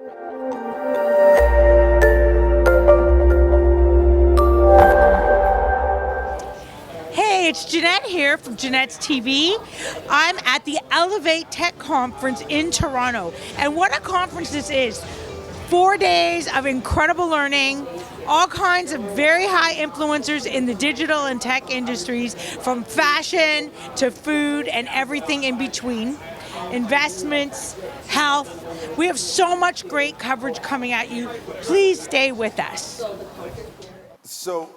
Hey, it's Janette here from Janette's TV. I'm at the Elevate Tech Conference in Toronto. And what a conference this is. 4 days of incredible learning, all kinds of very high influencers in the digital and tech industries, from fashion to food and everything in between. Investments, health. We have so much great coverage coming at you. Please stay with us. So,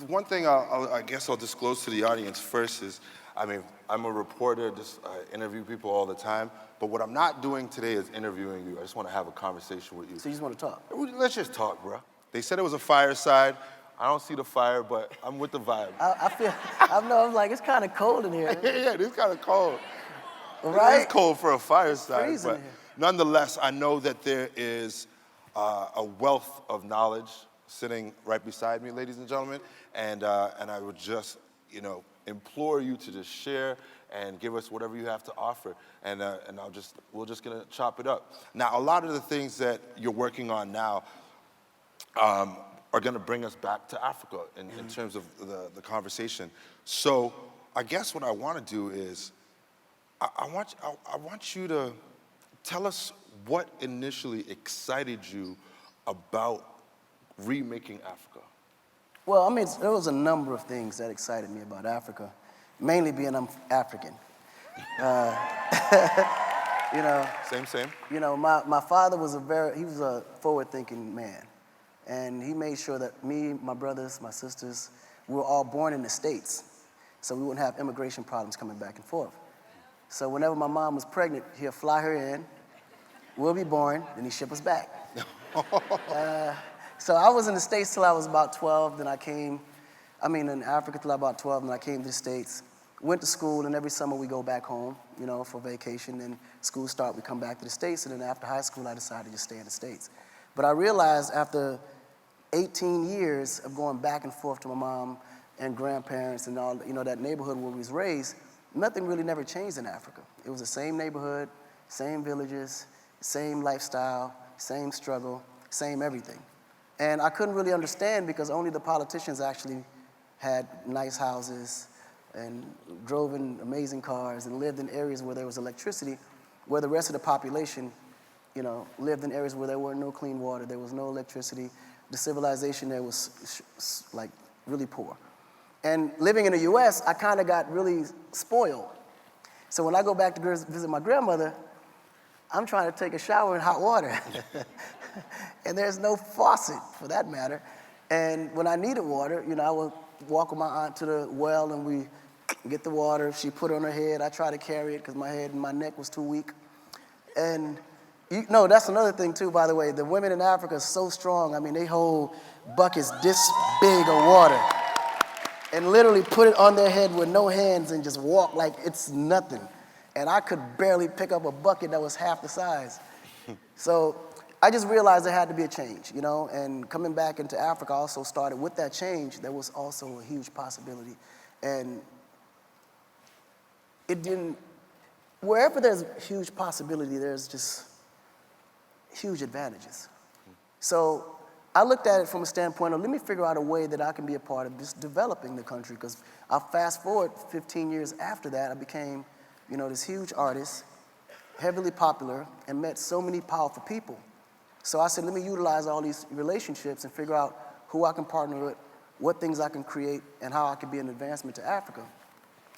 one thing I guess I'll disclose to the audience first is, I mean, I'm a reporter, just interview people all the time, but what I'm not doing today is interviewing you. I just want to have a conversation with you. So you just want to talk? Let's just talk, bro. They said it was a fireside. I don't see the fire, but I'm with the vibe. I'm like, it's kind of cold in here. Yeah, it is kind of cold. Right? It is cold for a fireside, Freezing but here. nonetheless, I know that there is a wealth of knowledge sitting right beside me, ladies and gentlemen, and I would just, implore you to just share and give us whatever you have to offer, and we're just gonna chop it up. Now, a lot of the things that you're working on now are gonna bring us back to Africa in terms of the conversation. So, I guess what I want to do is, I want you to tell us what initially excited you about Remaking Africa. Well, I mean, there was a number of things that excited me about Africa, mainly being I'm African. Same. My father was he was a forward-thinking man. And he made sure that me, my brothers, my sisters, we were all born in the States. So we wouldn't have immigration problems coming back and forth. So whenever my mom was pregnant, he'll fly her in, we'll be born, then he'd ship us back. So I was in the States till I was about 12, then in Africa till I was about 12, and I came to the States, went to school, and every summer we go back home, for vacation, and school start, we come back to the States, and then after high school, I decided to just stay in the States. But I realized after 18 years of going back and forth to my mom and grandparents and all, that neighborhood where we was raised, nothing really never changed in Africa. It was the same neighborhood, same villages, same lifestyle, same struggle, same everything. And I couldn't really understand because only the politicians actually had nice houses and drove in amazing cars and lived in areas where there was electricity, where the rest of the population, lived in areas where there were no clean water, there was no electricity. The civilization there was like really poor. And living in the US, I kind of got really spoiled. So when I go back to visit my grandmother, I'm trying to take a shower in hot water. And there's no faucet, for that matter. And when I needed water, I would walk with my aunt to the well and we get the water. She put it on her head. I tried to carry it because my head and my neck was too weak. And that's another thing too, by the way. The women in Africa are so strong. I mean, they hold buckets this big of water and literally put it on their head with no hands and just walk like it's nothing. And I could barely pick up a bucket that was half the size. So I just realized there had to be a change, and coming back into Africa also started with that change. There was also a huge possibility. And wherever there's huge possibility, there's just huge advantages. So I looked at it from a standpoint of, let me figure out a way that I can be a part of just developing the country, because I'll fast forward 15 years after that, I became, this huge artist, heavily popular, and met so many powerful people. So I said, let me utilize all these relationships and figure out who I can partner with, what things I can create, and how I can be an advancement to Africa.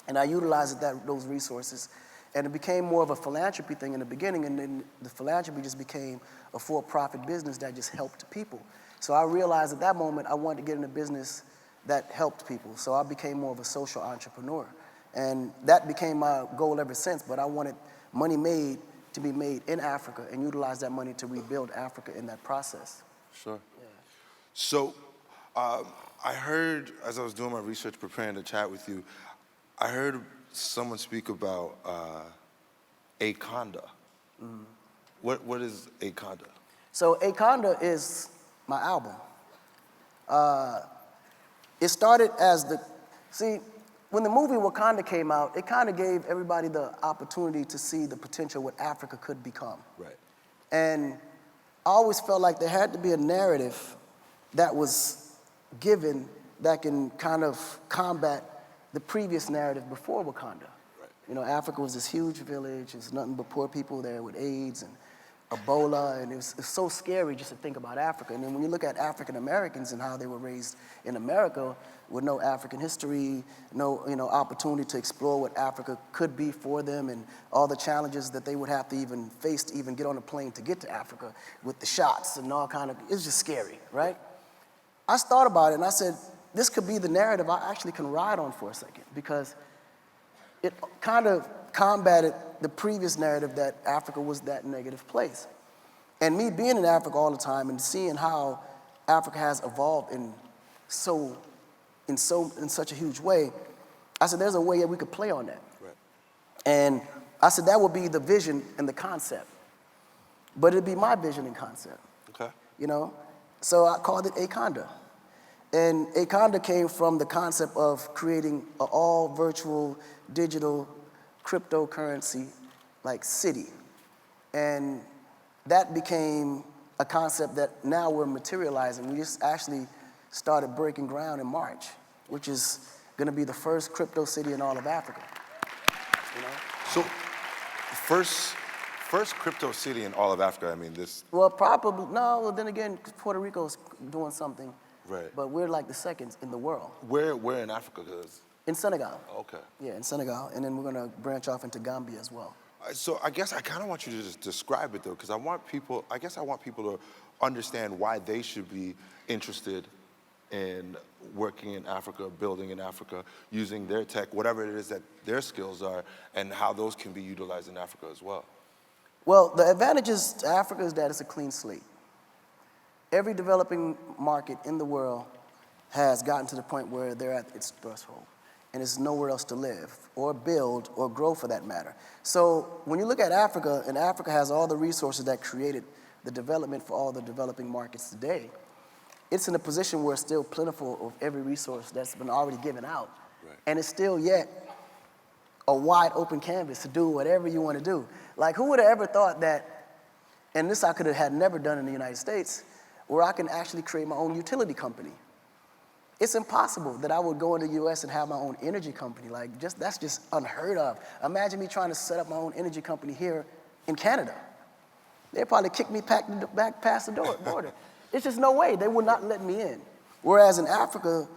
And I utilized those resources, and it became more of a philanthropy thing in the beginning, and then the philanthropy just became a for-profit business that just helped people. So I realized at that moment I wanted to get in a business that helped people. So I became more of a social entrepreneur. And that became my goal ever since, but I wanted money made to be made in Africa and utilize that money to rebuild Africa in that process. Sure. Yeah. So I heard, as I was doing my research, preparing to chat with you, I heard someone speak about Akonda. Mm-hmm. What is Akonda? So Akonda is my album. It started as when the movie Wakanda came out, it kind of gave everybody the opportunity to see the potential what Africa could become. Right. And I always felt like there had to be a narrative that was given that can kind of combat the previous narrative before Wakanda. Right. You know, Africa was this huge village, there's nothing but poor people there with AIDS and Ebola, and it's so scary just to think about Africa. And then when you look at African Americans and how they were raised in America with no African history, no opportunity to explore what Africa could be for them, and all the challenges that they would have to even face to even get on a plane to get to Africa with the shots and all kind of, it's just scary, right? I thought about it and I said, this could be the narrative I actually can ride on for a second, because it kind of combated the previous narrative that Africa was that negative place. And me being in Africa all the time and seeing how Africa has evolved in such a huge way, I said, there's a way that we could play on that. Right. And I said, that would be the vision and the concept. But it'd be my vision and concept. Okay. You know? So I called it Akonda. And Akonda came from the concept of creating an all virtual, digital, cryptocurrency like city. And that became a concept that now we're materializing. We just actually started breaking ground in March, which is going to be the first crypto city in all of Africa. You know? So, first crypto city in all of Africa. I mean, this. Well, probably no. Well, then again, Puerto Rico's doing something. Right. But we're like the second in the world. Where in Africa? In Senegal. Okay. Yeah, in Senegal, and then we're going to branch off into Gambia as well. So I guess I kind of want you to just describe it though, because I want people to understand why they should be interested in working in Africa, building in Africa, using their tech, whatever it is that their skills are, and how those can be utilized in Africa as well. Well, the advantages to Africa is that it's a clean slate. Every developing market in the world has gotten to the point where they're at its threshold, and there's nowhere else to live or build or grow for that matter. So when you look at Africa, and Africa has all the resources that created the development for all the developing markets today, it's in a position where it's still plentiful of every resource that's been already given out. Right. And it's still yet a wide open canvas to do whatever you want to do. Like, who would have ever thought that, and this I could have had never done in the United States, where I can actually create my own utility company. It's impossible that I would go in the US and have my own energy company. Like, that's just unheard of. Imagine me trying to set up my own energy company here in Canada. They'd probably kick me back past the border. It's just no way. They would not let me in. Whereas in Africa,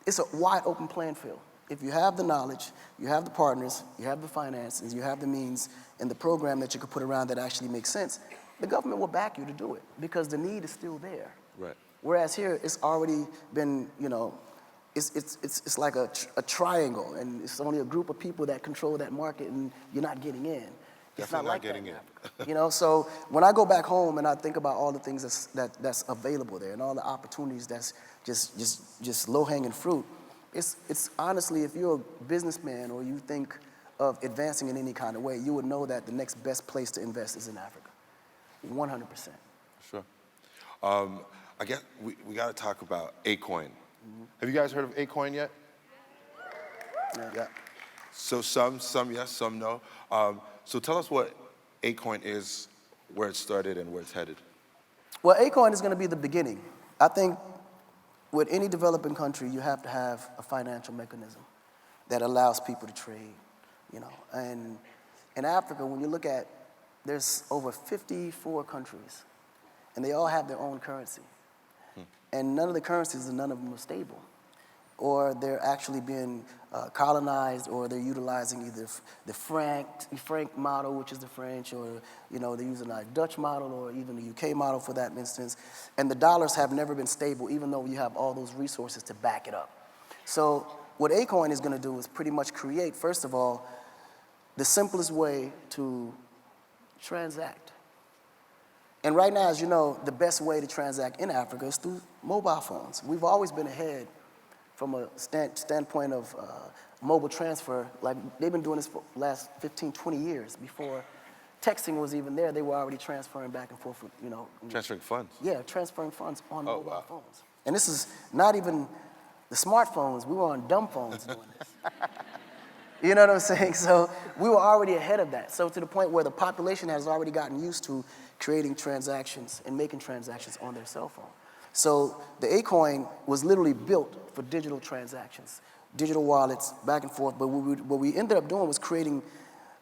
it's a wide open playing field. If you have the knowledge, you have the partners, you have the finances, you have the means, and the program that you could put around that actually makes sense, the government will back you to do it because the need is still there. Right. Whereas here, it's already been, it's like a triangle, and it's only a group of people that control that market, and you're not getting in. It's not like getting in. So when I go back home and I think about all the things that's available there and all the opportunities that's just low-hanging fruit, it's honestly, if you're a businessman or you think of advancing in any kind of way, you would know that the next best place to invest is in Africa, 100%. Sure. I guess we got to talk about Akon. Mm-hmm. Have you guys heard of Akon yet? Yeah. So some yes, some no. So tell us what Akon is, where it started, and where it's headed. Well, Akon is going to be the beginning. I think with any developing country, you have to have a financial mechanism that allows people to trade, And in Africa, when you look at, there's over 54 countries, and they all have their own currency. And none of the currencies, and none of them are stable. Or they're actually being colonized, or they're utilizing either the franc model, which is the French, or they're using a Dutch model, or even the UK model for that instance. And the dollars have never been stable, even though you have all those resources to back it up. So what Akon is going to do is pretty much create, first of all, the simplest way to transact. And right now, as you know, the best way to transact in Africa is through mobile phones. We've always been ahead from a standpoint of mobile transfer. Like, they've been doing this for the last 15, 20 years. Before texting was even there, they were already transferring back and forth, Transferring funds? Yeah, transferring funds on mobile phones. And this is not even the smartphones. We were on dumb phones doing this. You know what I'm saying? So we were already ahead of that. So to the point where the population has already gotten used to creating transactions and making transactions on their cell phone. So the Akon was literally built for digital transactions, digital wallets, back and forth. But what we ended up doing was creating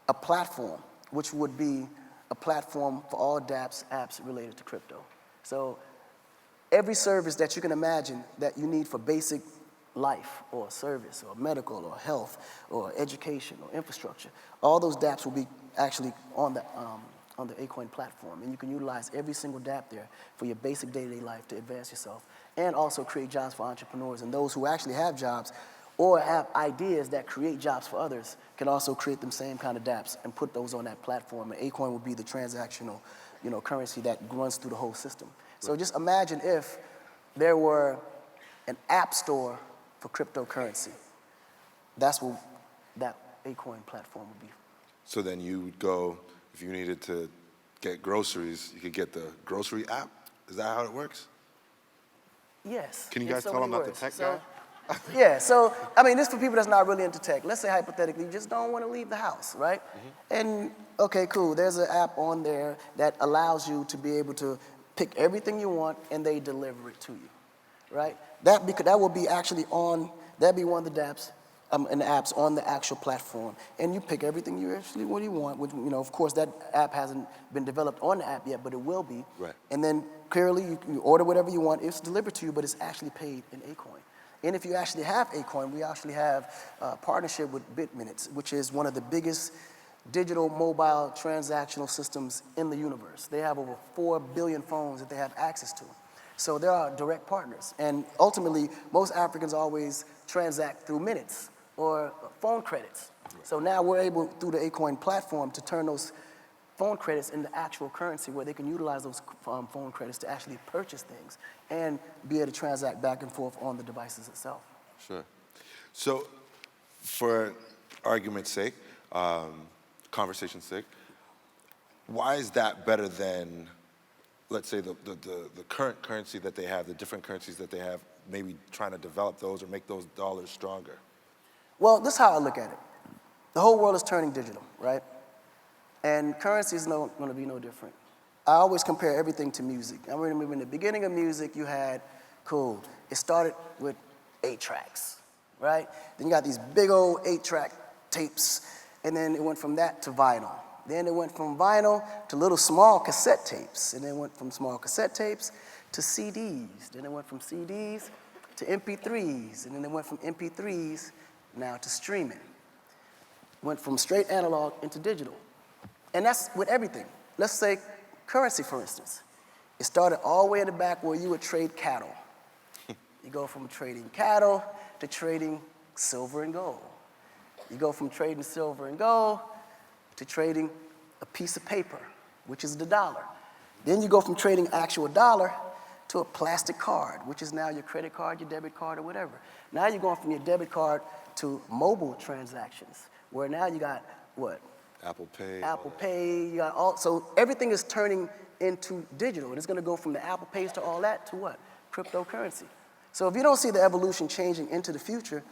a platform, which would be a platform for all dApps, apps related to crypto. So every service that you can imagine that you need for basic life or service or medical or health or education or infrastructure, all those dApps will be actually on the Akon platform. And you can utilize every single dApp there for your basic day-to-day life to advance yourself and also create jobs for entrepreneurs. And those who actually have jobs or have ideas that create jobs for others can also create them same kind of dApps and put those on that platform. And Akon will be the transactional, currency that runs through the whole system. So just imagine if there were an app store for cryptocurrency. That's what that Akon platform would be. So then you would go, if you needed to get groceries, you could get the grocery app? Is that how it works? Yes. Can you guys tell I'm not the tech guy? Yeah, so, I mean, this for people that's not really into tech. Let's say hypothetically, you just don't want to leave the house, right? And, okay, cool, there's an app on there that allows you to be able to pick everything you want and they deliver it to you, right? That will be actually on, that'd be one of the dApps and the apps on the actual platform. And you pick everything you actually what you want, which, of course, that app hasn't been developed on the app yet, but it will be. Right. And then clearly you order whatever you want, it's delivered to you, but it's actually paid in Akon. And if you actually have Akon, we actually have a partnership with BitMinutes, which is one of the biggest digital mobile transactional systems in the universe. They have over 4 billion phones that they have access to. So there are direct partners. And ultimately, most Africans always transact through minutes or phone credits. So now we're able, through the Akon platform, to turn those phone credits into actual currency where they can utilize those phone credits to actually purchase things and be able to transact back and forth on the devices itself. Sure. So for argument's sake, conversation's sake, why is that better than, let's say, the current currency that they have, the different currencies that they have, maybe trying to develop those or make those dollars stronger? Well, this is how I look at it. The whole world is turning digital, right? And currency is going to be no different. I always compare everything to music. I remember in the beginning of music, you had, it started with 8 tracks, right? Then you got these big old 8-track tapes, and then it went from that to vinyl. Then it went from vinyl to little small cassette tapes, and then it went from small cassette tapes to CDs. Then it went from CDs to MP3s, and then it went from MP3s now to streaming. Went from straight analog into digital. And that's with everything. Let's say currency, for instance. It started all the way in the back where you would trade cattle. You go from trading cattle to trading silver and gold. You go from trading silver and gold to trading a piece of paper, which is the dollar. Then you go from trading actual dollar to a plastic card, which is now your credit card, your debit card, or whatever. Now you're going from your debit card to mobile transactions, where now you got what? Apple Pay. Apple Pay, you got so everything is turning into digital, and it's gonna go from the Apple Pays to all that to what? Cryptocurrency. So if you don't see the evolution changing into the future,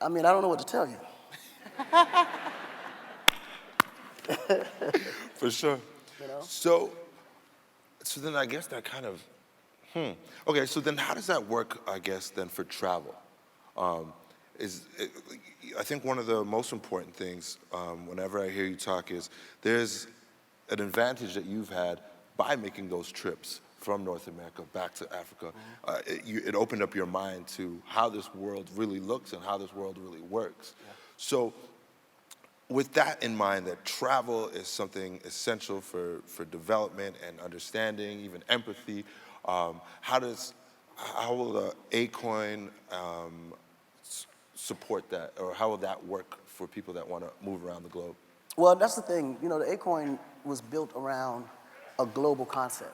I mean, I don't know what to tell you. For sure. So then I guess that kind of, Okay, so then how does that work, I guess, then for travel? I think one of the most important things whenever I hear you talk is there's an advantage that you've had by making those trips from North America back to Africa. It opened up your mind to how this world really looks and how this world really works. Yeah. So with that in mind, that travel is something essential for development and understanding, even empathy, how will the Akon support that, or how will that work for people that want to move around the globe? Well, that's the thing. The Akon was built around a global concept.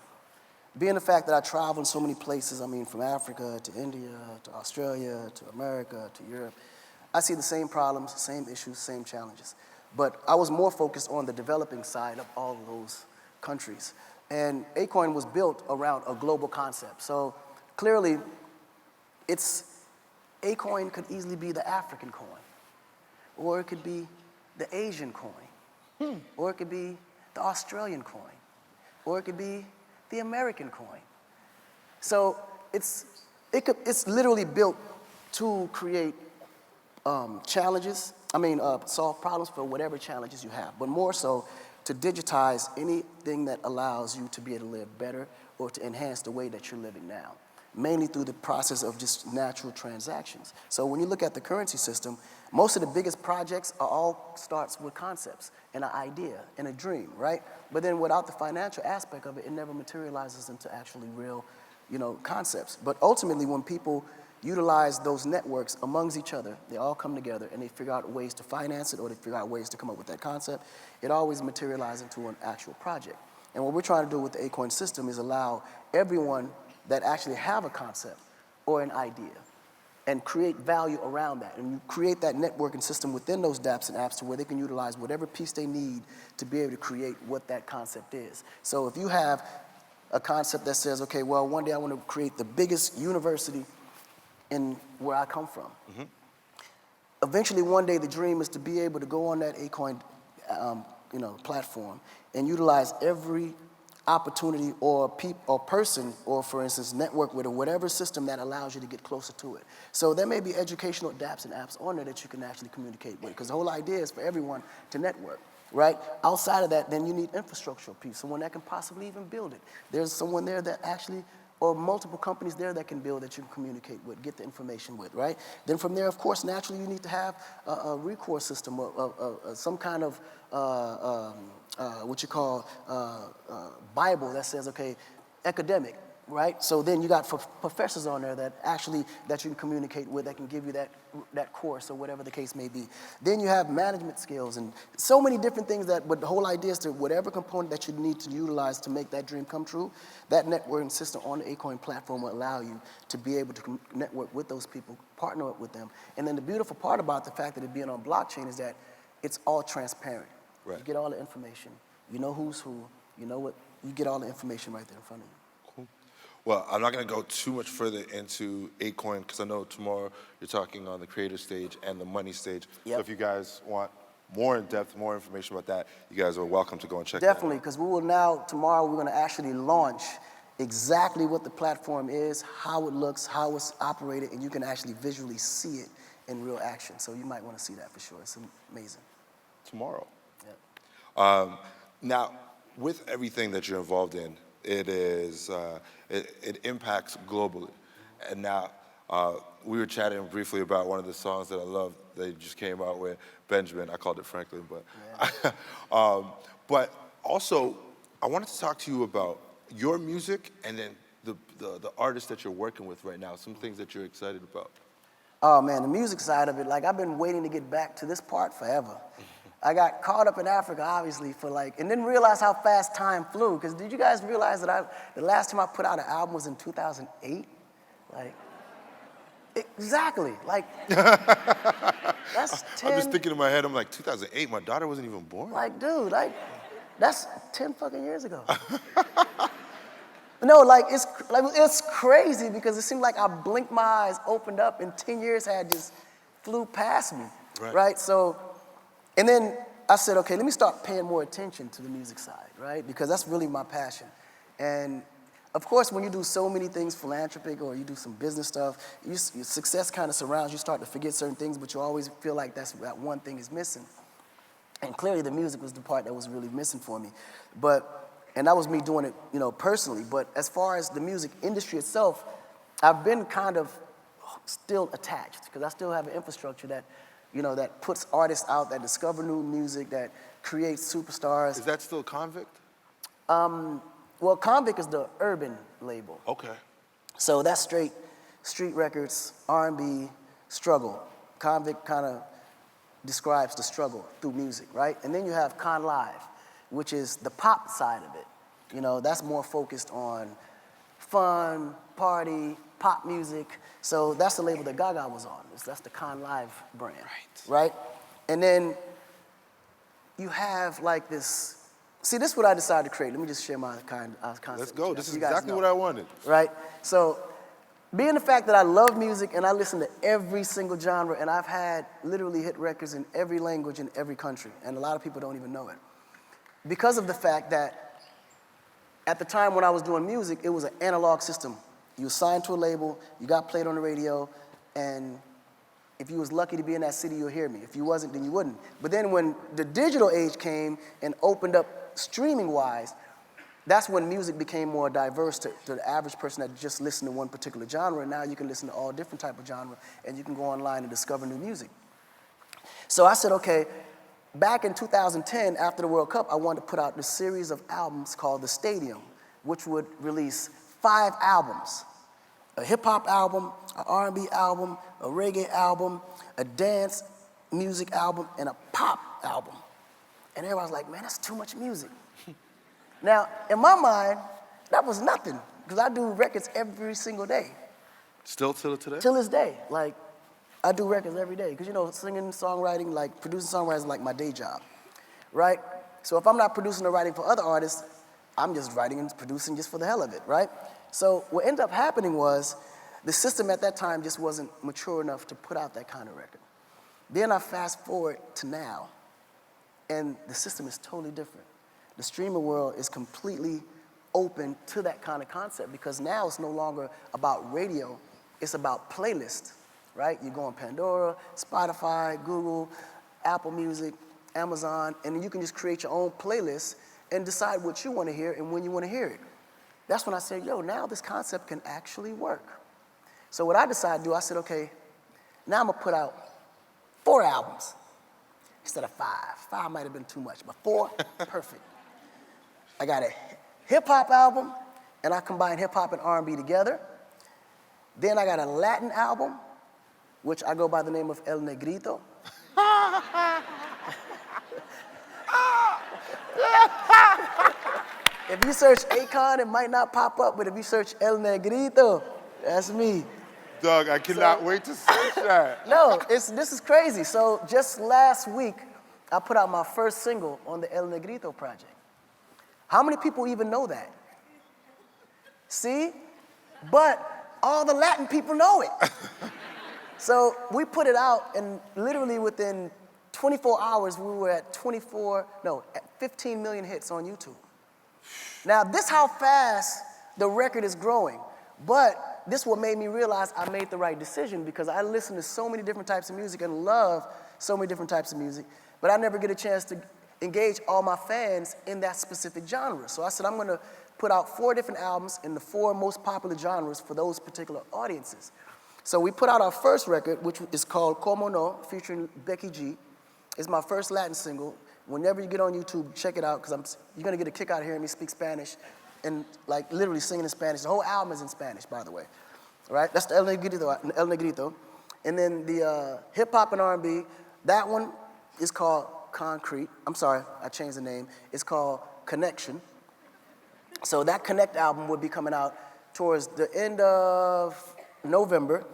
Being the fact that I travel in so many places, I mean, from Africa to India to Australia to America to Europe, I see the same problems, same issues, same challenges. But I was more focused on the developing side of all of those countries. And Akon was built around a global concept. So clearly, Akon could easily be the African coin, or it could be the Asian coin, or it could be the Australian coin. or it could be the American coin. So it's literally built to create challenges, solve problems for whatever challenges you have, but more so to digitize anything that allows you to be able to live better or to enhance the way that you're living now, mainly through the process of just natural transactions. So when you look at the currency system, most of the biggest projects all starts with concepts and an idea and a dream, right? But then without the financial aspect of it, it never materializes into actually real, concepts. But ultimately, when people utilize those networks amongst each other, they all come together and they figure out ways to finance it or they figure out ways to come up with that concept, it always materializes into an actual project. And what we're trying to do with the Akon system is allow everyone that actually have a concept or an idea and create value around that. And you create that networking system within those dApps and apps to where they can utilize whatever piece they need to be able to create what that concept is. So if you have a concept that says, okay, well, one day I want to create the biggest university in where I come from. Mm-hmm. Eventually, one day, the dream is to be able to go on that Akon, platform and utilize every opportunity or person, or for instance, network with or whatever system that allows you to get closer to it. So there may be educational dApps and apps on there that you can actually communicate with, because the whole idea is for everyone to network, right? Outside of that, then you need infrastructural piece, someone that can possibly even build it. There's someone there that actually, or multiple companies there that can build that you can communicate with, get the information with, right? Then from there, of course, naturally, you need to have a recourse system, some kind of what you call Bible that says, okay, academic, right? So then you got professors on there that you can communicate with, that can give you that course or whatever the case may be. Then you have management skills and so many different things but the whole idea is that whatever component that you need to utilize to make that dream come true, that networking system on the Akon platform will allow you to be able to network with those people, partner up with them. And then the beautiful part about the fact that it being on blockchain is that it's all transparent. Right. You get all the information. You know who's who. You know what. You get all the information right there in front of you. Cool. Well, I'm not going to go too much further into Akon because I know tomorrow you're talking on the creative stage and the money stage. Yep. So if you guys want more in-depth, more information about that, you guys are welcome to go and check that out. Definitely, because tomorrow we're going to actually launch exactly what the platform is, how it looks, how it's operated, and you can actually visually see it in real action. So you might want to see that for sure. It's amazing. Tomorrow. Yeah. Now, with everything that you're involved in, it impacts globally. And now, we were chatting briefly about one of the songs that I love that you just came out with, Benjamin. I called it Franklin, but yeah. But also, I wanted to talk to you about your music and then the artists that you're working with right now, some things that you're excited about. Oh man, the music side of it, I've been waiting to get back to this part forever. I got caught up in Africa, obviously, and didn't realize how fast time flew. Because did you guys realize that the last time I put out an album was in 2008? Exactly. That's 10. I'm just thinking in my head, I'm like, 2008, my daughter wasn't even born. Dude, that's 10 fucking years ago. No, it's crazy because it seemed like I blinked my eyes, opened up, and 10 years had just flew past me, right? So. And then I said, okay, let me start paying more attention to the music side, right? Because that's really my passion. And of course, when you do so many things philanthropic or you do some business stuff, your success kind of surrounds you, start to forget certain things, but you always feel like that one thing is missing. And clearly the music was the part that was really missing for me. And that was me doing it, personally. But as far as the music industry itself, I've been kind of still attached because I still have an infrastructure that puts artists out, that discover new music, that creates superstars. Is that still Konvict? Well, Konvict is the urban label. Okay. So that's straight street records, R&B, struggle. Konvict kind of describes the struggle through music, right? And then you have KonLive, which is the pop side of it. That's more focused on fun, party, pop music. So that's the label that Gaga was on. That's the KonLive brand, right? And then you have this. See, this is what I decided to create. Let me just share my concept. Let's go. This is exactly what I wanted. Right? So being the fact that I love music and I listen to every single genre, and I've had literally hit records in every language in every country, and a lot of people don't even know it. Because of the fact that At the time when I was doing music, it was an analog system. You were signed to a label, you got played on the radio, and if you was lucky to be in that city, you'll hear me. If you wasn't, then you wouldn't. But then when the digital age came and opened up streaming-wise, that's when music became more diverse to the average person that just listened to one particular genre. And now you can listen to all different type of genre, and you can go online and discover new music. So I said, okay, back in 2010, after the World Cup, I wanted to put out this series of albums called The Stadium, which would release 5 albums. A hip-hop album, an R&B album, a reggae album, a dance music album, and a pop album. And everybody's like, man, that's too much music. Now, in my mind, that was nothing, because I do records every single day. Still till today? Till this day. Like, I do records every day, because, you know, singing, songwriting, like, producing songwriting is like my day job, right? So if I'm not producing or writing for other artists, I'm just writing and producing just for the hell of it, right? So what ended up happening was the system at that time just wasn't mature enough to put out that kind of record. Then I fast forward to now, and the system is totally different. The streaming world is completely open to that kind of concept, because now it's no longer about radio, it's about playlists, right? You go on Pandora, Spotify, Google, Apple Music, Amazon, and you can just create your own playlist and decide what you want to hear and when you want to hear it. That's when I said, yo, now this concept can actually work. So what I decided to do, I said, okay, now I'm gonna put out 4 albums instead of 5. 5 might have been too much, but 4, perfect. I got a hip-hop album, and I combine hip-hop and R&B together. Then I got a Latin album, which I go by the name of El Negrito. If you search Akon, it might not pop up, but if you search El Negrito, that's me. Doug, I cannot wait to search that. No, this is crazy. So just last week, I put out my first single on the El Negrito project. How many people even know that? See? But all the Latin people know it. So we put it out, and literally within 24 hours, we were at 15 million hits on YouTube. Now, this how fast the record is growing. But this what made me realize I made the right decision, because I listen to so many different types of music and love so many different types of music, but I never get a chance to engage all my fans in that specific genre. So I said, I'm gonna put out 4 different albums in the 4 most popular genres for those particular audiences. So we put out our first record, which is called Como No, featuring Becky G. It's my first Latin single. Whenever you get on YouTube, check it out, because you're gonna get a kick out of hearing me speak Spanish and like literally singing in Spanish. The whole album is in Spanish, by the way. Right? That's the El Negrito. And then the hip hop and R&B, that one is called Concrete. I'm sorry, I changed the name. It's called Connection. So that Connect album would be coming out towards the end of November.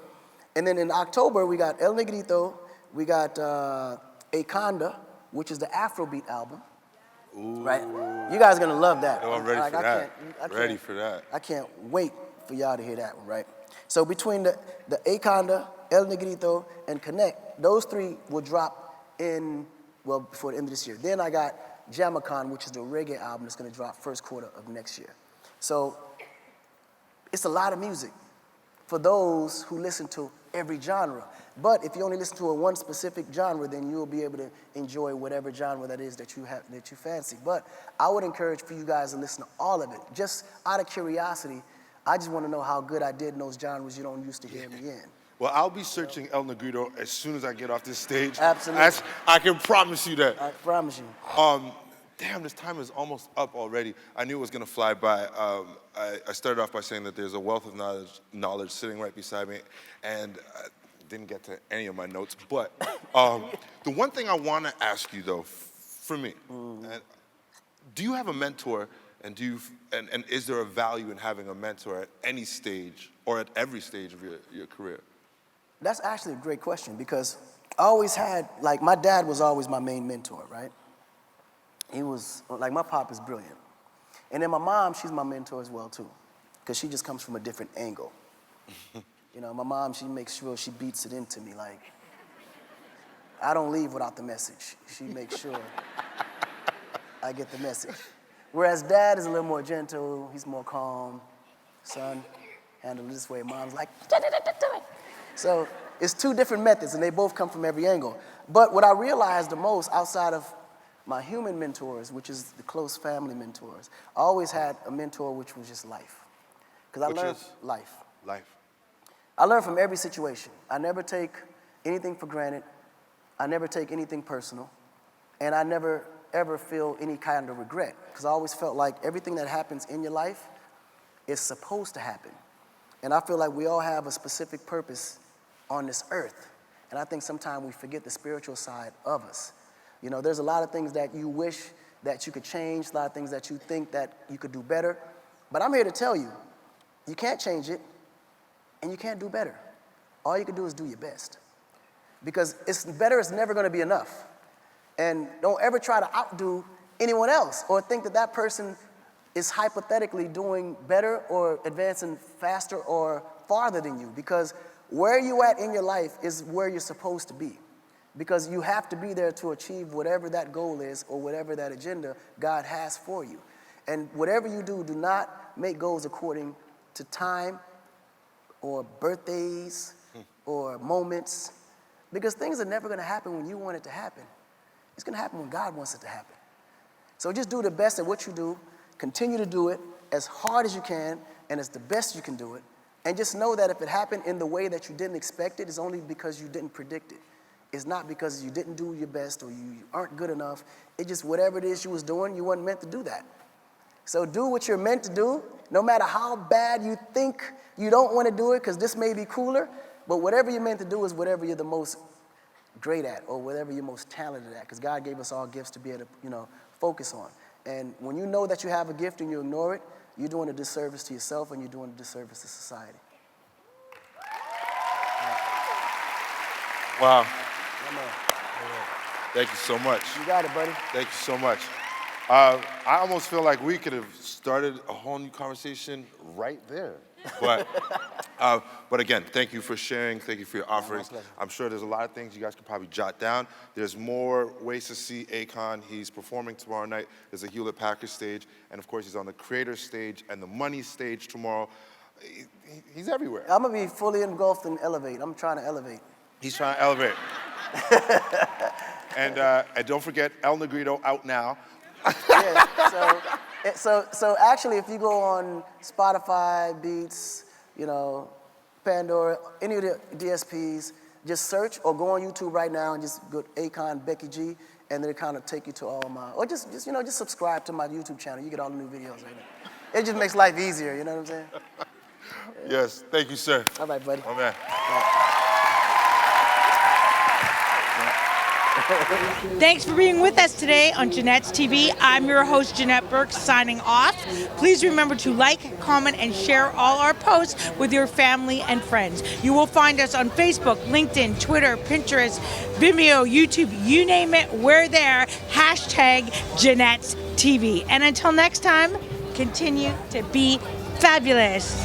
And then in October, we got El Negrito, we got Akonda, which is the Afrobeat album. Ooh. Right? You guys are gonna love that. Oh, I'm ready for that. Ready for that. I can't wait for y'all to hear that one, right? So between the Akonda, El Negrito, and Connect, those 3 will drop in, well, before the end of this year. Then I got Jamacon, which is the reggae album that's gonna drop first quarter of next year. So it's a lot of music for those who listen to every genre. But if you only listen to one specific genre, then you'll be able to enjoy whatever genre that is that you fancy. But I would encourage for you guys to listen to all of it. Just out of curiosity, I just want to know how good I did in those genres you don't used to hear me in. Well, I'll be searching El Negrito as soon as I get off this stage. Absolutely. I can promise you that. I promise you. Damn, this time is almost up already. I knew it was gonna fly by. I started off by saying that there's a wealth of knowledge sitting right beside me, and I didn't get to any of my notes. But the one thing I wanna ask you though, for me, do you have a mentor, and is there a value in having a mentor at any stage or at every stage of your career? That's actually a great question, because I always had, like, my dad was always my main mentor, right? He was, like, my pop is brilliant. And then my mom, she's my mentor as well, too, because she just comes from a different angle. You know, my mom, she makes sure she beats it into me, like, I don't leave without the message. She makes sure I get the message. Whereas dad is a little more gentle, he's more calm. Son, handle it this way. Mom's like, do it. So it's two different methods, and they both come from every angle. But what I realized the most outside of my human mentors, which is the close family mentors, I always had a mentor which was just life. Because I learned life. Life. I learn from every situation. I never take anything for granted. I never take anything personal. And I never ever feel any kind of regret. Because I always felt like everything that happens in your life is supposed to happen. And I feel like we all have a specific purpose on this earth. And I think sometimes we forget the spiritual side of us. You know, there's a lot of things that you wish that you could change, a lot of things that you think that you could do better. But I'm here to tell you, you can't change it, and you can't do better. All you can do is do your best. Because better is never gonna be enough. And don't ever try to outdo anyone else or think that that person is hypothetically doing better or advancing faster or farther than you. Because where you at in your life is where you're supposed to be. Because you have to be there to achieve whatever that goal is or whatever that agenda God has for you. And whatever you do, do not make goals according to time or birthdays or moments. Because things are never gonna happen when you want it to happen. It's gonna happen when God wants it to happen. So just do the best at what you do, continue to do it as hard as you can and as the best you can do it. And just know that if it happened in the way that you didn't expect it, it's only because you didn't predict it. It's not because you didn't do your best or you aren't good enough. It's just whatever it is you was doing, you weren't meant to do that. So do what you're meant to do, no matter how bad you think you don't want to do it, because this may be cooler, but whatever you're meant to do is whatever you're the most great at or whatever you're most talented at, because God gave us all gifts to be able to, focus on. And when you know that you have a gift and you ignore it, you're doing a disservice to yourself and you're doing a disservice to society. Wow. Come on. Thank you so much. You got it, buddy. Thank you so much. I almost feel like we could have started a whole new conversation right there. But again, thank you for sharing. Thank you for your offerings. I'm sure there's a lot of things you guys could probably jot down. There's more ways to see Akon. He's performing tomorrow night. There's a Hewlett-Packard stage. And of course, he's on the Creator stage and the Money stage tomorrow. He's everywhere. I'm going to be fully engulfed in Elevate. I'm trying to elevate. He's trying to elevate. And don't forget, El Negrito out now. Yeah, so actually, if you go on Spotify, Beats, Pandora, any of the DSPs, just search or go on YouTube right now and just go Akon Becky G, and then it kind of take you to all my, or just subscribe to my YouTube channel. You get all the new videos right now. It just makes life easier. You know what I'm saying? Yes, thank you, sir. All right, buddy. Oh man. Thanks for being with us today on Janette's TV. I'm your host, Janette Burke, signing off. Please remember to like, comment, and share all our posts with your family and friends. You will find us on Facebook, LinkedIn, Twitter, Pinterest, Vimeo, YouTube, you name it, we're there. Hashtag Janette's TV. And until next time, continue to be fabulous.